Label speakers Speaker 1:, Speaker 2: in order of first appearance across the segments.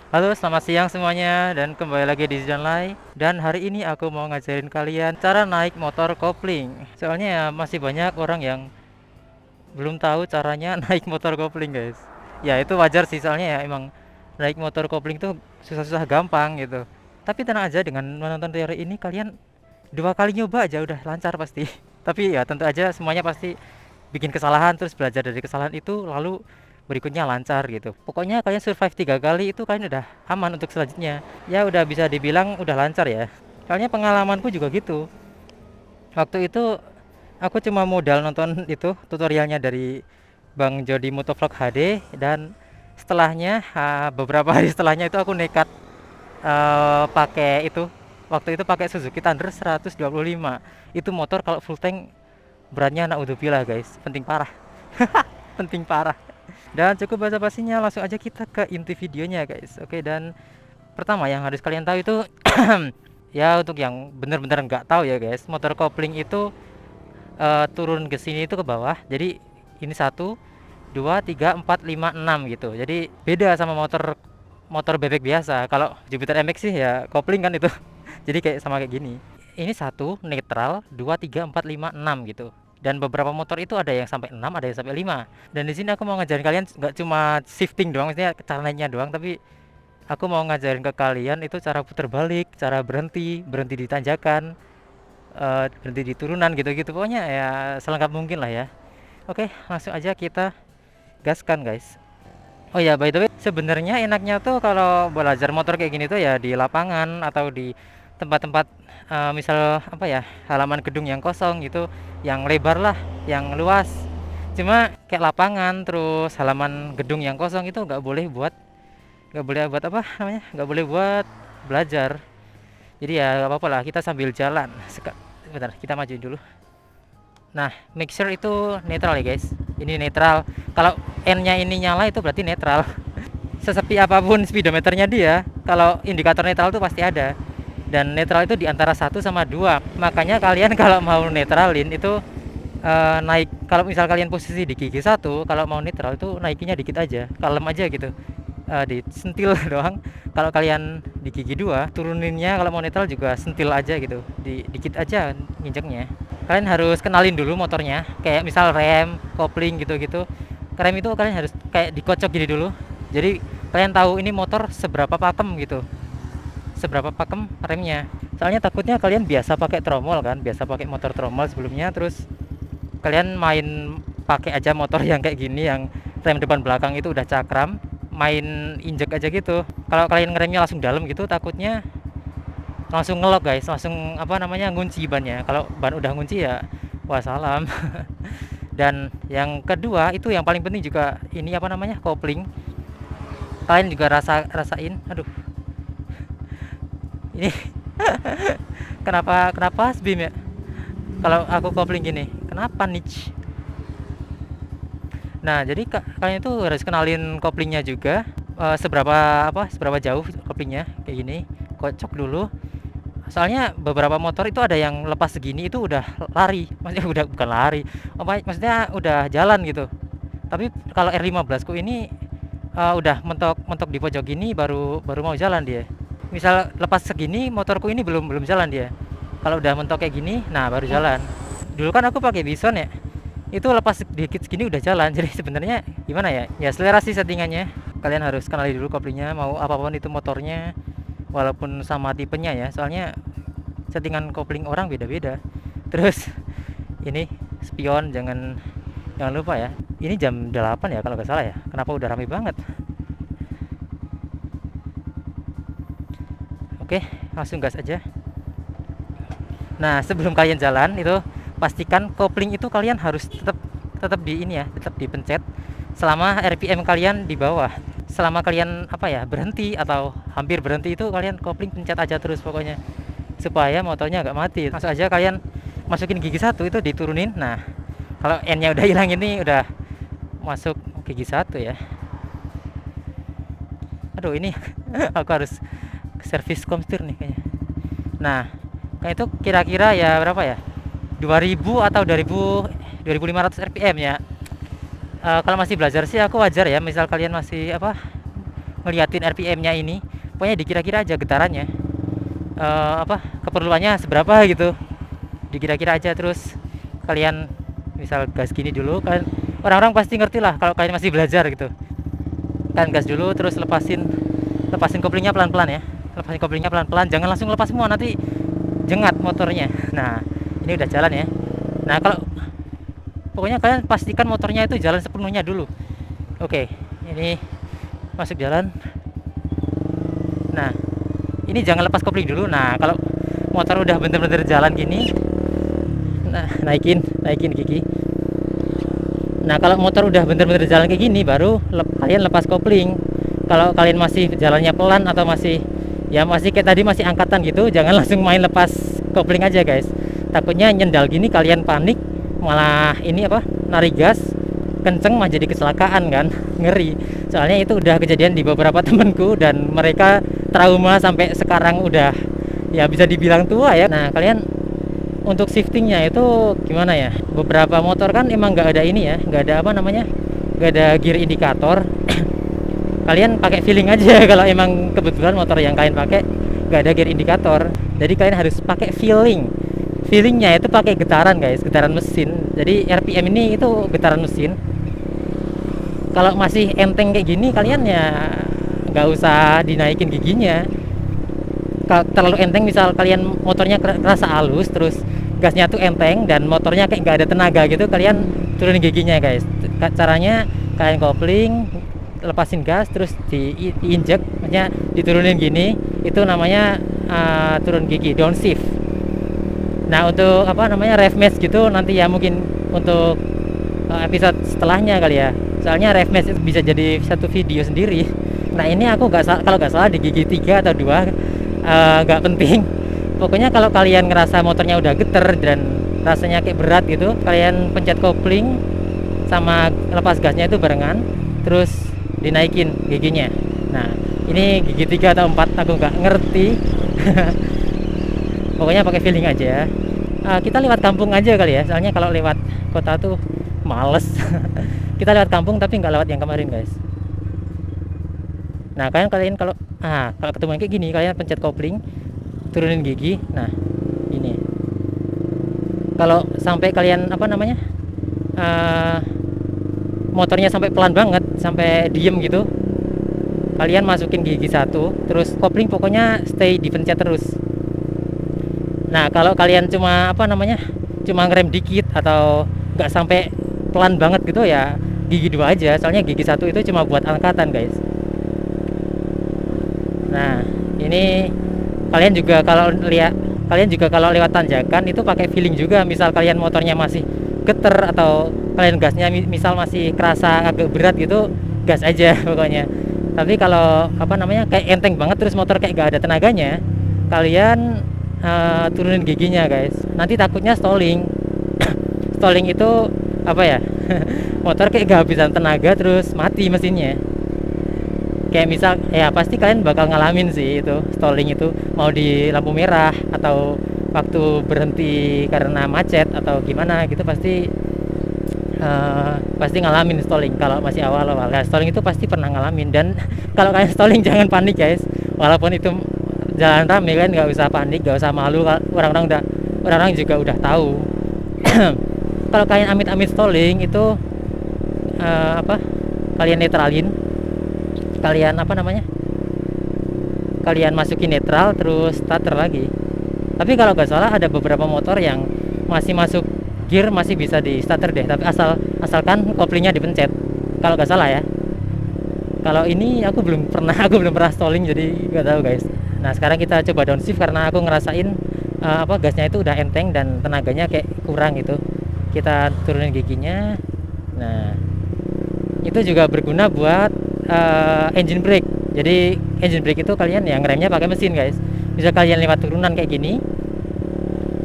Speaker 1: Halo, selamat siang semuanya dan kembali lagi di Zonlai. Dan hari ini aku mau ngajarin kalian cara naik motor kopling. Soalnya ya masih banyak orang yang belum tahu caranya naik motor kopling, guys. Ya itu wajar sih, soalnya ya emang naik motor kopling tuh susah-susah gampang gitu. Tapi tenang aja, dengan menonton teori ini kalian dua kali nyoba aja udah lancar pasti. Tapi ya tentu aja semuanya pasti bikin kesalahan, terus belajar dari kesalahan itu, lalu berikutnya lancar gitu. Pokoknya kalian survive 3 kali itu kalian udah aman untuk selanjutnya. Ya udah bisa dibilang udah lancar ya. Soalnya pengalamanku juga gitu. Waktu itu aku cuma modal nonton itu tutorialnya dari Bang Jody Motovlog HD, dan setelahnya beberapa hari setelahnya itu aku nekat pakai itu. Waktu itu pakai Suzuki Thunder 125. Itu motor kalau full tank beratnya naudzubillah, guys. Penting parah. Penting parah. Dan cukup basa-basinya, langsung aja kita ke inti videonya, guys. Oke, dan pertama yang harus kalian tahu itu ya untuk yang benar-benar nggak tahu ya, guys, motor kopling itu turun ke sini itu ke bawah. Jadi ini satu, dua, tiga, empat, lima, enam gitu. Jadi beda sama motor motor bebek biasa. Kalau Jupiter MX sih ya kopling kan itu. Jadi kayak sama kayak gini. Ini satu netral, dua, tiga, empat, lima, enam gitu. Dan beberapa motor itu ada yang sampai 6, ada yang sampai 5. Dan di sini aku mau ngajarin kalian nggak cuma shifting doang, maksudnya cara naiknya doang, tapi aku mau ngajarin ke kalian itu cara putar balik, cara berhenti, berhenti di tanjakan, berhenti di turunan gitu-gitu. Pokoknya ya selengkap mungkin lah ya. Oke, langsung aja kita gaskan, guys. Oh ya, by the way, sebenarnya enaknya tuh kalau belajar motor kayak gini tuh ya di lapangan atau di tempat-tempat misal apa ya, halaman gedung yang kosong gitu, yang lebar lah, yang luas. Cuma kayak lapangan terus halaman gedung yang kosong itu nggak boleh buat apa namanya, nggak boleh buat belajar. Jadi ya nggak apa-apa lah, kita sambil jalan. Bentar, kita majuin dulu. Nah, make sure itu netral ya, guys. Ini netral. Kalau N-nya ini nyala itu berarti netral. Sesepi apapun speedometernya dia, kalau indikator netral itu pasti ada. Dan netral itu di antara 1 sama 2. Makanya kalian kalau mau netralin itu naik, kalau misal kalian posisi di gigi satu, kalau mau netral itu naikinya dikit aja, kalem aja gitu. Disentil doang. Kalau kalian di gigi 2 turuninnya, kalau mau netral juga sentil aja gitu, dikit aja nginjeknya. Kalian harus kenalin dulu motornya, kayak misal rem, kopling gitu-gitu. Rem itu kalian harus kayak dikocok gini dulu, jadi kalian tahu ini motor seberapa pakem gitu, seberapa pakem remnya. Soalnya takutnya kalian biasa pakai tromol kan, biasa pakai motor tromol sebelumnya, terus kalian main pakai aja motor yang kayak gini, yang rem depan belakang itu udah cakram, main injek aja gitu. Kalau kalian ngeremnya langsung dalam gitu, takutnya langsung ngelok, guys, langsung apa namanya, ngunci bannya. Kalau ban udah ngunci ya wassalam. Dan yang kedua itu yang paling penting juga, ini apa namanya, kopling. Kalian juga rasain, aduh ini kenapa kenapa Sbim ya kalau aku kopling gini, kenapa nih. Nah, jadi kalian itu harus kenalin koplingnya juga, seberapa jauh koplingnya kayak gini, kocok dulu. Soalnya beberapa motor itu ada yang lepas segini itu udah lari, maksudnya udah bukan lari, maksudnya udah jalan gitu. Tapi kalau R15 ku ini udah mentok di pojok gini baru baru mau jalan dia. Misal lepas segini motorku ini belum belum jalan dia. Kalau udah mentok kayak gini, nah baru jalan. Dulu kan aku pakai Bison ya, itu lepas sedikit segini udah jalan. Jadi sebenarnya gimana ya, ya selera sih settingannya. Kalian harus kenali dulu koplingnya, mau apapun itu motornya, walaupun sama tipenya ya, soalnya settingan kopling orang beda-beda. Terus ini spion, jangan jangan lupa ya, ini jam 8 ya kalau nggak salah ya, kenapa udah rame banget. Oke, langsung gas aja. Nah, sebelum kalian jalan itu pastikan kopling itu kalian harus tetap tetap di ini ya, tetap dipencet selama RPM kalian di bawah. Selama kalian apa ya, berhenti atau hampir berhenti itu kalian kopling pencet aja terus pokoknya, supaya motornya nggak mati. Langsung aja kalian masukin gigi satu itu diturunin. Nah, kalau N-nya udah hilang ini udah masuk gigi satu ya. Aduh ini aku harus servis komstir nih kayaknya. Nah, kayak itu kira-kira ya berapa ya? 2000 atau 2500 RPM ya. Kalau masih belajar sih aku wajar ya, misal kalian masih apa, ngeliatin RPM-nya ini, pokoknya dikira-kira aja getarannya, keperluannya seberapa gitu, dikira-kira aja. Terus kalian misal gas gini dulu kan, orang-orang pasti ngerti lah kalau kalian masih belajar gitu kan. Gas dulu, terus lepasin koplingnya pelan-pelan ya, lepasin koplingnya pelan-pelan, jangan langsung lepas semua, nanti jengat motornya. Nah, ini udah jalan ya. Nah, kalau pokoknya kalian pastikan motornya itu jalan sepenuhnya dulu. Oke, ini masuk jalan. Nah, ini jangan lepas kopling dulu. Nah, kalau motor udah bener-bener jalan gini, nah naikin gigi. Nah, kalau motor udah bener-bener jalan kayak gini, baru kalian lepas kopling. Kalau kalian masih jalannya pelan atau masih kayak tadi, masih angkatan gitu, jangan langsung main lepas kopling aja guys. Takutnya nyendal gini kalian panik, malah ini narik gas kenceng, mah jadi kecelakaan kan. Ngeri. Soalnya itu udah kejadian di beberapa temenku dan mereka trauma sampai sekarang, udah ya bisa dibilang tua ya. Nah, kalian untuk shiftingnya itu gimana ya? Beberapa motor kan emang nggak ada ini ya, nggak ada nggak ada gear indikator. Kalian pakai feeling aja kalau emang kebetulan motor yang kalian pakai nggak ada gear indikator. Jadi kalian harus pakai feelingnya itu pakai getaran guys, getaran mesin. Jadi RPM ini itu getaran mesin. Kalau masih enteng kayak gini, kalian ya nggak usah dinaikin giginya. Kalau terlalu enteng, misal kalian motornya kerasa halus, terus gasnya tuh enteng dan motornya kayak nggak ada tenaga gitu, kalian turunin giginya guys. Caranya kalian kopling, lepasin gas, terus diinjek, maksudnya diturunin gini, itu namanya turun gigi, downshift. Nah, untuk rev mesh gitu nanti ya, mungkin untuk episode setelahnya kali ya. Soalnya rev mesh itu bisa jadi satu video sendiri. Nah, ini aku kalau nggak salah di gigi 3 atau 2, nggak penting. Pokoknya kalau kalian ngerasa motornya udah geter dan rasanya kayak berat gitu, kalian pencet kopling sama lepas gasnya itu barengan, terus dinaikin giginya. Nah, ini gigi 3 atau 4 aku nggak ngerti. Pokoknya pakai feeling aja. Kita lewat kampung aja kali ya, soalnya kalau lewat kota tuh males. Kita lewat kampung tapi nggak lewat yang kemarin guys. Nah, kalian kalau ketemu kayak gini, kalian pencet kopling, turunin gigi. Nah, ini kalau sampai kalian motornya sampai pelan banget, sampai diem gitu, kalian masukin gigi 1, terus kopling pokoknya stay dipencet terus. Nah, kalau kalian cuma cuma ngerem dikit atau nggak sampai pelan banget gitu ya, gigi 2 aja, soalnya gigi 1 itu cuma buat angkatan guys. Nah, ini kalian juga kalau lewat tanjakan itu pakai feeling juga. Misal kalian motornya masih geter atau kalian gasnya misal masih kerasa agak berat gitu, gas aja pokoknya. Tapi kalau kayak enteng banget terus motor kayak gak ada tenaganya, kalian turunin giginya guys. Nanti takutnya stalling. Stalling itu motor kayak gak habisan tenaga terus mati mesinnya. Kayak misal ya, pasti kalian bakal ngalamin sih itu stalling itu, mau di lampu merah atau waktu berhenti karena macet atau gimana gitu, pasti ngalamin stalling kalau masih awal-awal. Ya, stalling itu pasti pernah ngalamin. Dan kalau kalian stalling jangan panik guys, walaupun itu jalan rame, kan nggak usah panik, nggak usah malu. Orang-orang juga udah tahu. Kalau kalian amit-amit stalling itu kalian netralin, kalian masukin netral terus starter lagi. Tapi kalau nggak salah ada beberapa motor yang masih masuk gear, masih bisa di starter deh, tapi asalkan koplingnya dipencet, kalau nggak salah ya. Kalau ini aku belum pernah stalling, jadi nggak tahu guys. Nah, sekarang kita coba downshift karena aku ngerasain gasnya itu udah enteng dan tenaganya kayak kurang gitu. Kita turunin giginya. Nah, itu juga berguna buat engine brake. Jadi engine brake itu kalian yang ngeremnya pakai mesin guys. Bisa kalian lewat turunan kayak gini,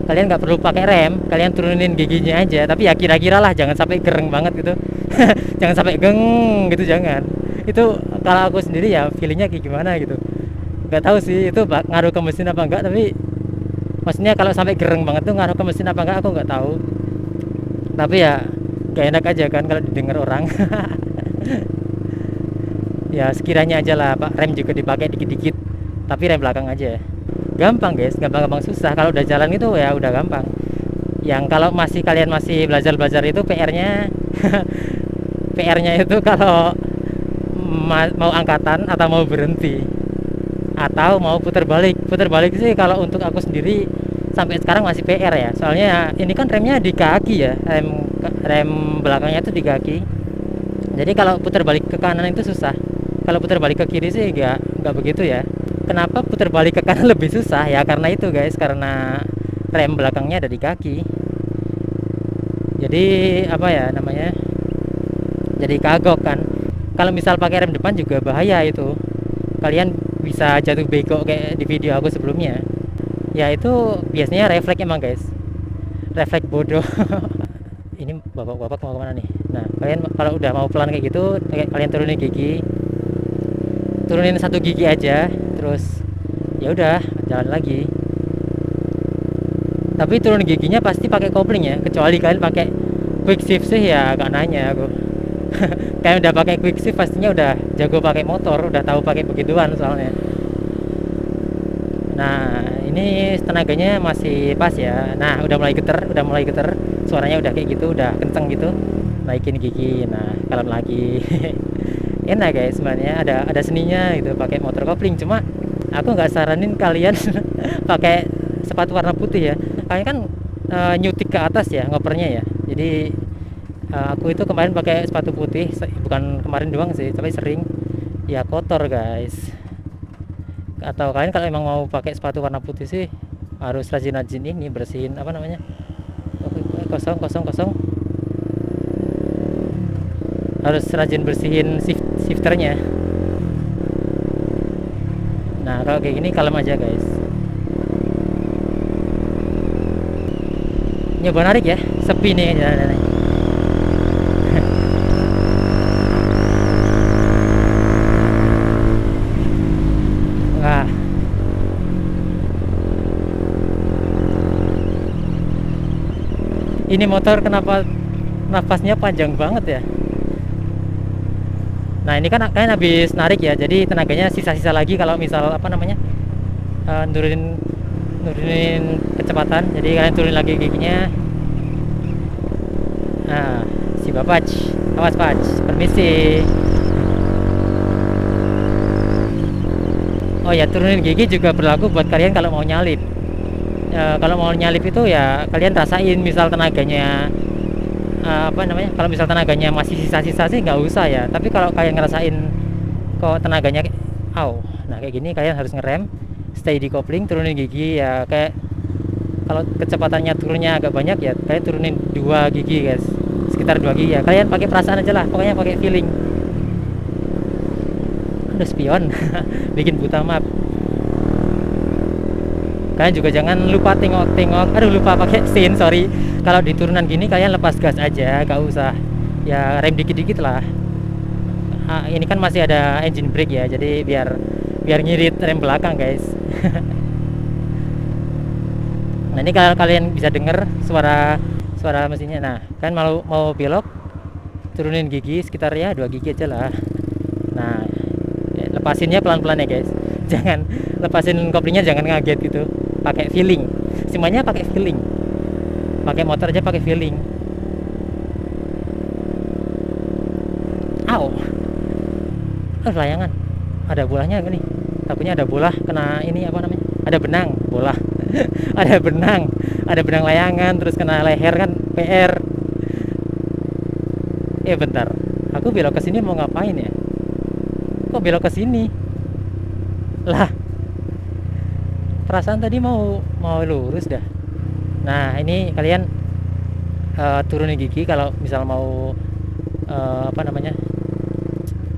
Speaker 1: kalian nggak perlu pakai rem, kalian turunin giginya aja. Tapi ya kira-kira lah, jangan sampai gereng banget gitu. Jangan sampai geng gitu, jangan. Itu kalau aku sendiri ya feelingnya kayak gimana gitu, nggak tahu sih itu ngaruh ke mesin apa enggak. Tapi maksudnya kalau sampai gereng banget tuh ngaruh ke mesin apa enggak, aku nggak tahu. Tapi ya gak enak aja kan kalau didengar orang. Ya sekiranya aja lah Pak, rem juga dipakai dikit-dikit, tapi rem belakang aja. Gampang guys, gampang-gampang susah. Kalau udah jalan itu ya udah gampang. Yang kalau kalian masih belajar-belajar itu PR-nya PR-nya itu kalau mau angkatan atau mau berhenti atau mau putar balik. Putar balik sih kalau untuk aku sendiri sampai sekarang masih PR ya. Soalnya ini kan remnya di kaki ya, rem belakangnya itu di kaki. Jadi kalau putar balik ke kanan itu susah. Kalau putar balik ke kiri sih nggak begitu ya. Kenapa putar balik ke kanan lebih susah ya? Karena itu guys, karena rem belakangnya ada di kaki. Jadi apa ya namanya? Jadi kagok kan. Kalau misal pakai rem depan juga bahaya itu. Kalian bisa jatuh bego kayak di video aku sebelumnya. Ya itu biasanya refleks emang guys. Refleks bodoh. Ini bapak-bapak mau kemana nih? Nah, kalian kalau udah mau pelan kayak gitu, kalian turunin gigi, turunin satu gigi aja, terus ya udah jalan lagi. Tapi turun giginya pasti pakai kopling ya, kecuali kalian pakai quick shift sih ya agak nanya aku. Kayak udah pakai quick shift pastinya udah jago pakai motor, udah tahu pakai begituan soalnya. Nah, ini tenaganya masih pas ya. Nah, udah mulai geter, suaranya udah kayak gitu, udah kenceng gitu. Naikin gigi, nah kalem lagi. Enak guys, sebenarnya ada seninya gitu pakai motor kopling. Cuma aku nggak saranin kalian pakai sepatu warna putih ya. Kalian kan nyutik ke atas ya ngopernya ya. Jadi aku itu kemarin pakai sepatu putih, bukan kemarin doang sih, tapi sering. Ya kotor guys. Atau kalian kalau emang mau pakai sepatu warna putih sih harus rajin-rajin ini bersihin apa namanya, kosong harus rajin bersihin shifternya. Nah kalau kayak gini kalem aja guys. Nyoba narik ya, sepi nih jalan-jalan. Wah, ini motor kenapa nafasnya panjang banget ya. Nah ini kan kalian habis narik ya, jadi tenaganya sisa-sisa lagi kalau misal apa namanya nurunin kecepatan. Jadi kalian turunin lagi giginya. Nah si bapak, awas Pak, permisi. Oh ya, turunin gigi juga berlaku buat kalian kalau mau nyalip. Kalau mau nyalip itu ya kalian rasain misal tenaganya apa namanya, kalau misal tenaganya masih sisa-sisa sih nggak usah ya. Tapi kalau kalian ngerasain kok tenaganya nah kayak gini kalian harus ngerem, stay di kopling, turunin gigi ya. Kayak kalau kecepatannya turunnya agak banyak ya kalian turunin 2 gigi guys, sekitar 2 gigi ya. Kalian pakai perasaan aja lah, pokoknya pakai feeling. Aduh spion bikin buta map. Kalian juga jangan lupa tengok-tengok. Aduh lupa pakai sin, sorry. Kalau di turunan gini kalian lepas gas aja, gak usah ya rem dikit-dikit lah. Ini kan masih ada engine brake ya, jadi biar ngirit rem belakang guys. Nah ini kalau kalian bisa denger suara mesinnya. Nah kan mau belok, turunin gigi sekitar ya 2 gigi aja lah. Nah lepasinnya pelan-pelan ya guys. Jangan lepasin koplingnya, jangan ngaget gitu, pakai feeling. Semuanya pakai feeling, pakai motor aja pakai feeling. Layangan ada bolanya nih, takutnya ada bola kena ini apa namanya, ada benang bola. ada benang layangan terus kena leher kan PR. Bentar, aku belok ke sini mau ngapain ya, kok belok ke sini lah, perasaan tadi mau lurus dah. Nah ini kalian turunin gigi kalau misal mau apa namanya,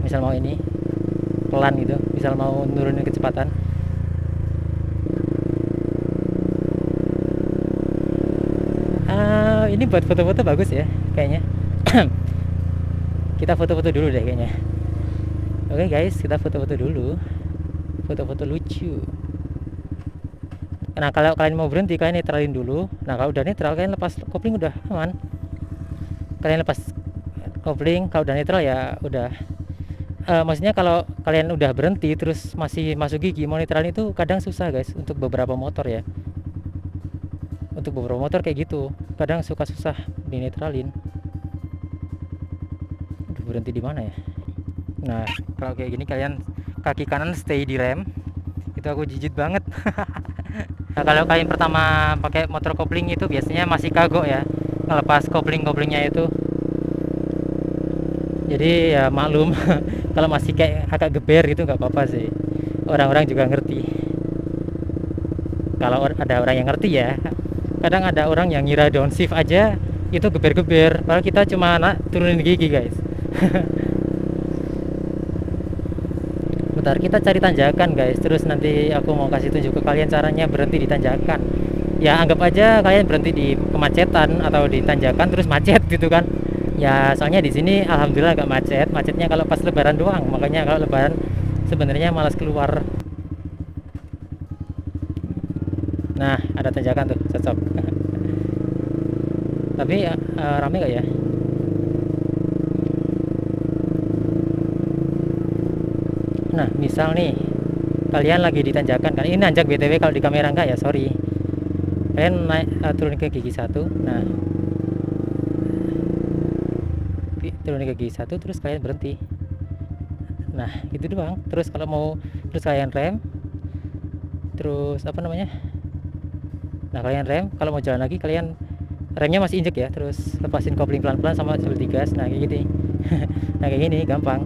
Speaker 1: misal mau ini pelan gitu, misal mau nurunin kecepatan. Ini buat foto-foto bagus ya kayaknya. Kita foto-foto dulu deh kayaknya. Oke guys, kita foto-foto dulu, foto-foto lucu. Nah kalau kalian mau berhenti kalian netralin dulu. Nah kalau udah netral kalian lepas kopling udah aman. Kalian lepas kopling, kalau udah netral ya udah Maksudnya kalau kalian udah berhenti terus masih masuk gigi, mau netralin itu kadang susah guys untuk beberapa motor ya. Untuk beberapa motor kayak gitu, kadang suka susah dinetralin. Aduh, berhenti di mana ya? Nah, kalau kayak gini kalian kaki kanan stay di rem. Itu aku jijit banget. Nah, kalau kalian pertama pakai motor kopling itu biasanya masih kagok ya, ngelepas kopling-koplingnya itu. Jadi ya maklum, kalau masih kayak agak geber gitu nggak apa-apa sih. Orang-orang juga ngerti. Kalau ada orang yang ngerti ya. Kadang ada orang yang ngira downshift aja itu geber-geber, padahal kita cuma turunin gigi guys. Bentar, kita cari tanjakan guys, terus nanti aku mau kasih tunjuk ke kalian caranya berhenti di tanjakan. Ya anggap aja kalian berhenti di kemacetan atau di tanjakan terus macet gitu kan. Ya soalnya di sini alhamdulillah agak macet, macetnya kalau pas lebaran doang, makanya kalau lebaran sebenarnya malas keluar. Nah ada tanjakan tuh, cocok. Tapi rame gak ya? Nah misal nih kalian lagi di tanjakan kan, ini nanjak btw, kalau di kamera enggak ya sorry. Kalian naik turun ke gigi satu. Nah turun ke gigi satu terus kalian berhenti. Nah itu doang. Terus kalau mau terus kalian rem, terus apa namanya, nah kalian rem, kalau mau jalan lagi kalian remnya masih injek ya, terus lepasin kopling pelan-pelan sama sambil digas. Nah kayak gini. Nah kayak gini gampang.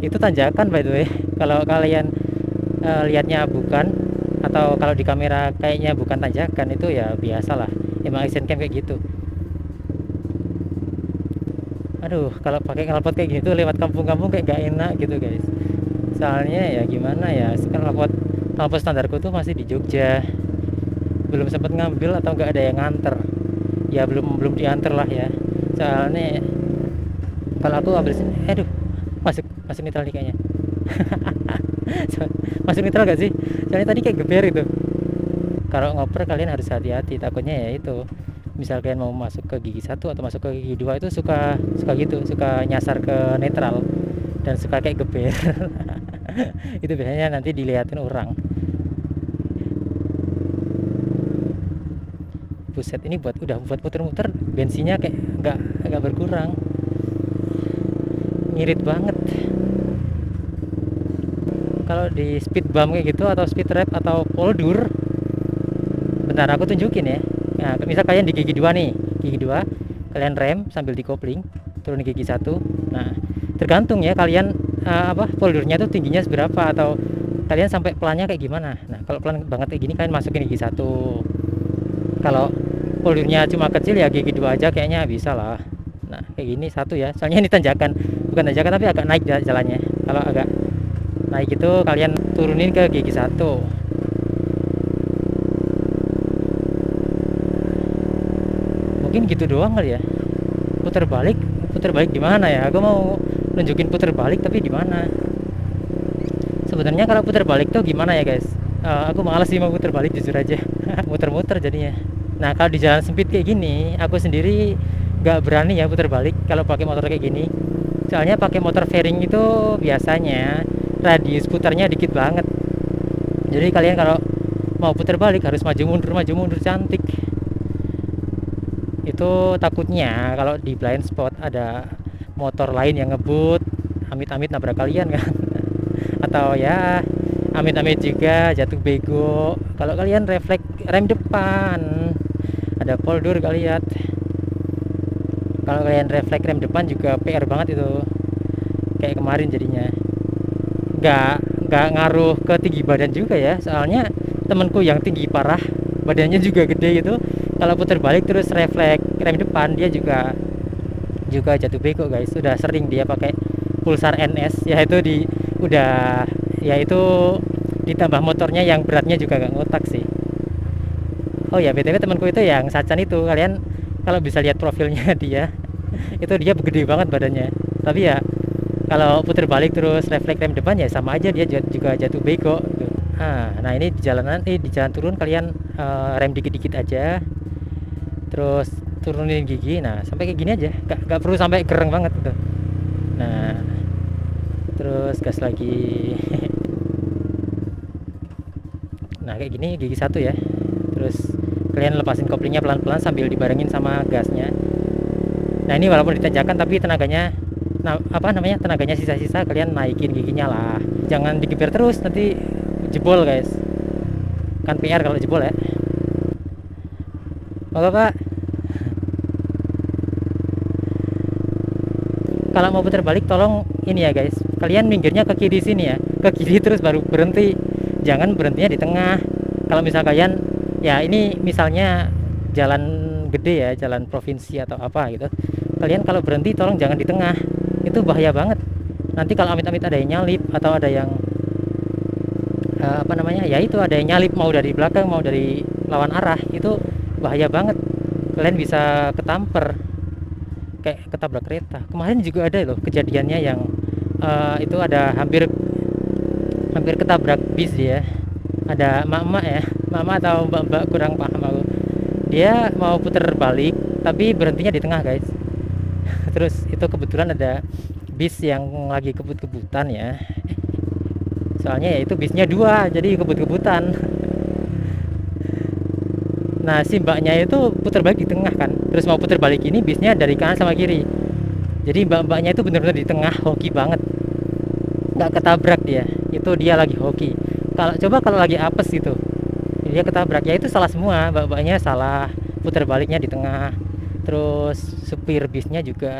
Speaker 1: Itu tanjakan by the way. Kalau kalian lihatnya bukan, atau kalau di kamera kayaknya bukan tanjakan, itu ya biasalah, emang action cam kayak gitu. Aduh kalau pakai knalpot kayak gitu lewat kampung-kampung kayak gak enak gitu guys. Soalnya ya gimana ya, knalpot standarku tuh masih di Jogja, belum sempat ngambil atau nggak ada yang nganter. Ya belum diantar lah ya. Soalnya kalau aku ambil sini, aduh, masuk netral nih kayaknya. Masuk netral gak sih? Soalnya tadi kayak geber itu. Kalau ngoper kalian harus hati-hati, takutnya ya itu, misal kalian mau masuk ke gigi satu atau masuk ke gigi dua itu suka gitu, suka nyasar ke netral dan suka kayak geber. Itu biasanya nanti dilihatin orang. Buset, ini udah buat muter-muter bensinnya kayak nggak berkurang, ngirit banget. Kalau di speed bump kayak gitu atau speed trap atau poldur, bentar aku tunjukin ya. Nah misal kalian di gigi 2 nih, gigi 2 kalian rem sambil dikopling turun gigi 1. Nah tergantung ya kalian poldurnya tuh tingginya seberapa, atau kalian sampai pelannya kayak gimana. Nah kalau pelan banget kayak gini kalian masukin gigi 1. Kalau poldurnya cuma kecil ya gigi 2 aja kayaknya bisa lah. Nah kayak gini 1 ya, soalnya ini tanjakan, bukan tanjakan tapi agak naik jalannya. Kalau agak naik itu kalian turunin ke gigi 1. Mungkin gitu doang kali ya. Putar balik di mana ya? Aku mau nunjukin putar balik tapi di mana? Sebenarnya kalau putar balik tuh gimana ya guys? Aku malas sih mau putar balik jujur aja. Muter-muter jadinya. Nah kalau di jalan sempit kayak gini, aku sendiri nggak berani ya putar balik kalau pakai motor kayak gini. Soalnya pakai motor fairing itu biasanya radius putarnya dikit banget. Jadi kalian kalau mau putar balik harus maju mundur cantik. Itu takutnya kalau di blind spot ada motor lain yang ngebut, amit-amit nabrak kalian kan. Atau ya amit-amit juga jatuh bego kalau kalian refleks rem depan. Ada poldur kalian lihat. Kalau kalian refleks rem depan juga PR banget itu, kayak kemarin jadinya. Nggak ngaruh ke tinggi badan juga ya, soalnya temanku yang tinggi parah, badannya juga gede gitu, kalau putar balik terus refleks rem depan dia juga jatuh bego guys. Sudah sering dia pakai Pulsar NS, udah ya itu ditambah motornya yang beratnya juga gak ngotak sih. Oh ya btw temanku itu yang Sacan itu, kalian kalau bisa lihat profilnya dia itu dia gede banget badannya, tapi ya kalau putar balik terus refleks rem depan ya sama aja dia juga jatuh bego gitu. Nah ini di jalan turun kalian rem dikit-dikit aja, terus turunin gigi. Nah sampai kayak gini aja, gak perlu sampai gereng banget gitu. Nah terus gas lagi. Nah kayak gini gigi satu ya, terus kalian lepasin koplingnya pelan-pelan sambil dibarengin sama gasnya. Nah ini walaupun ditanjakan tapi tenaganya, nah apa namanya, tenaganya sisa-sisa, kalian naikin giginya lah, jangan digeber terus nanti jebol guys, kan PR kalau jebol ya. Pak, kalau mau putar balik tolong ini ya guys, kalian minggirnya ke kiri sini ya, ke kiri terus baru berhenti, jangan berhentinya di tengah. Kalau misal kalian, ya ini misalnya jalan gede ya, jalan provinsi atau apa gitu, kalian kalau berhenti tolong jangan di tengah, itu bahaya banget. Nanti kalau amit-amit ada yang nyalip atau ada yang apa namanya ya, itu ada yang nyalip mau dari belakang mau dari lawan arah, itu bahaya banget, kalian bisa ketamper kayak ketabrak kereta. Kemarin juga ada loh kejadiannya yang itu ada hampir ketabrak bis dia. Ada emak-emak ya, emak-emak atau mbak-mbak, kurang paham aku. Dia mau putar balik tapi berhentinya di tengah guys. Terus itu kebetulan ada bis yang lagi kebut-kebutan ya. Soalnya ya itu bisnya dua, jadi kebut-kebutan. Nah si mbaknya itu putar balik di tengah kan, terus mau putar balik ini bisnya dari kanan sama kiri, jadi mbak-mbaknya itu bener-bener di tengah, hoki banget, nggak ketabrak dia, itu dia lagi hoki. Kalau lagi apes gitu dia ketabrak, ya itu salah semua, mbak-mbaknya salah, putar baliknya di tengah, terus supir bisnya juga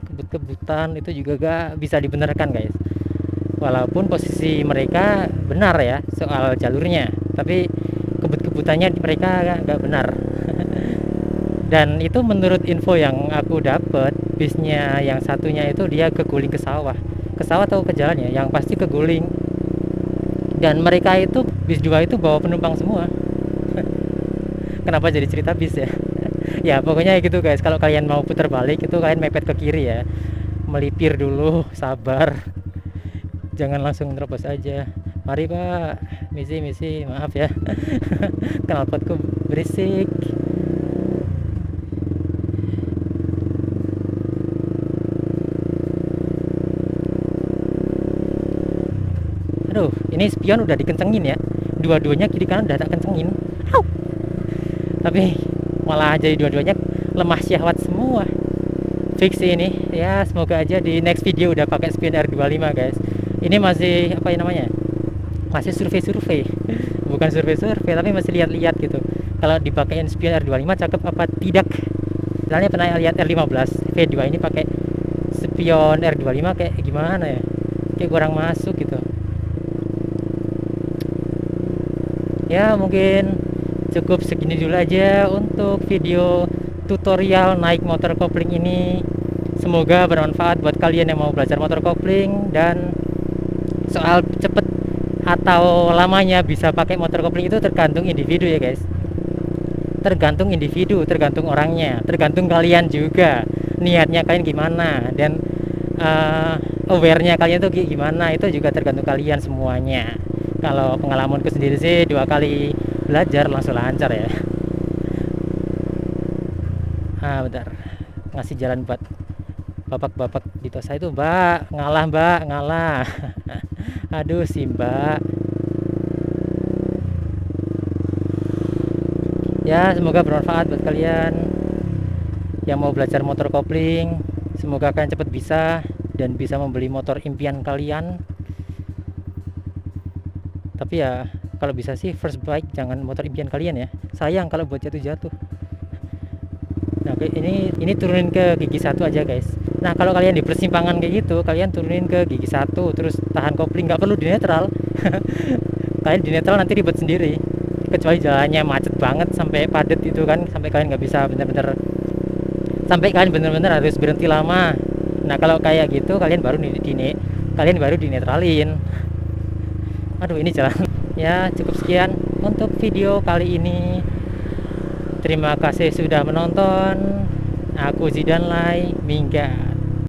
Speaker 1: kebut-kebutan, itu juga gak bisa dibenarkan guys, walaupun posisi mereka benar ya soal jalurnya, tapi kebut-kebutannya mereka nggak benar. Dan itu menurut info yang aku dapat, bisnya yang satunya itu dia keguling ke sawah atau ke jalan ya, yang pasti keguling. Dan mereka itu bis 2 itu bawa penumpang semua. Kenapa jadi cerita bis ya? Ya pokoknya gitu guys, kalau kalian mau putar balik itu kalian mepet ke kiri ya, melipir dulu, sabar, jangan langsung terobos aja. Mari pak, misi maaf ya. Knalpotku berisik. Aduh, ini spion udah dikencengin ya, dua-duanya kiri kanan udah tak kencengin. Au! Tapi malah jadi dua-duanya lemah syahwat semua. Fix ini ya, semoga aja di next video udah pakai spion R25 guys. Ini masih apa ya namanya, masih survei bukan survei tapi masih lihat-lihat gitu, kalau dipakein spion R25 cakep apa tidak. Misalnya pernah lihat R15 V2 ini pakai spion R25 kayak gimana ya, kayak kurang masuk gitu ya. Mungkin cukup segini dulu aja untuk video tutorial naik motor kopling ini. Semoga bermanfaat buat kalian yang mau belajar motor kopling. Dan soal cepet atau lamanya bisa pakai motor kopling itu tergantung individu ya guys, tergantung individu, tergantung orangnya, tergantung kalian juga niatnya kalian gimana, dan aware-nya kalian tuh gimana, itu juga tergantung kalian semuanya. Kalau pengalamanku sendiri sih 2 kali belajar langsung lancar ya. Bentar, ngasih jalan buat bapak-bapak di Tosa itu. Mbak, ngalah. Aduh si mbak. Ya semoga bermanfaat buat kalian yang mau belajar motor kopling. Semoga kalian cepat bisa dan bisa membeli motor impian kalian. Tapi ya kalau bisa sih first bike jangan motor impian kalian ya, sayang kalau buat jatuh. Nah ini turunin ke gigi 1 aja guys. Nah kalau kalian di persimpangan kayak gitu, kalian turunin ke gigi 1 terus tahan kopling, nggak perlu di netral. Kalian di netral nanti ribet sendiri, kecuali jalannya macet banget sampai padat itu kan, sampai kalian nggak bisa sampai kalian bener-bener harus berhenti lama. Nah kalau kayak gitu kalian baru dinetralin. Aduh ini jalan. Ya cukup sekian untuk video kali ini. Terima kasih sudah menonton. Aku Zidan Lai, minggat.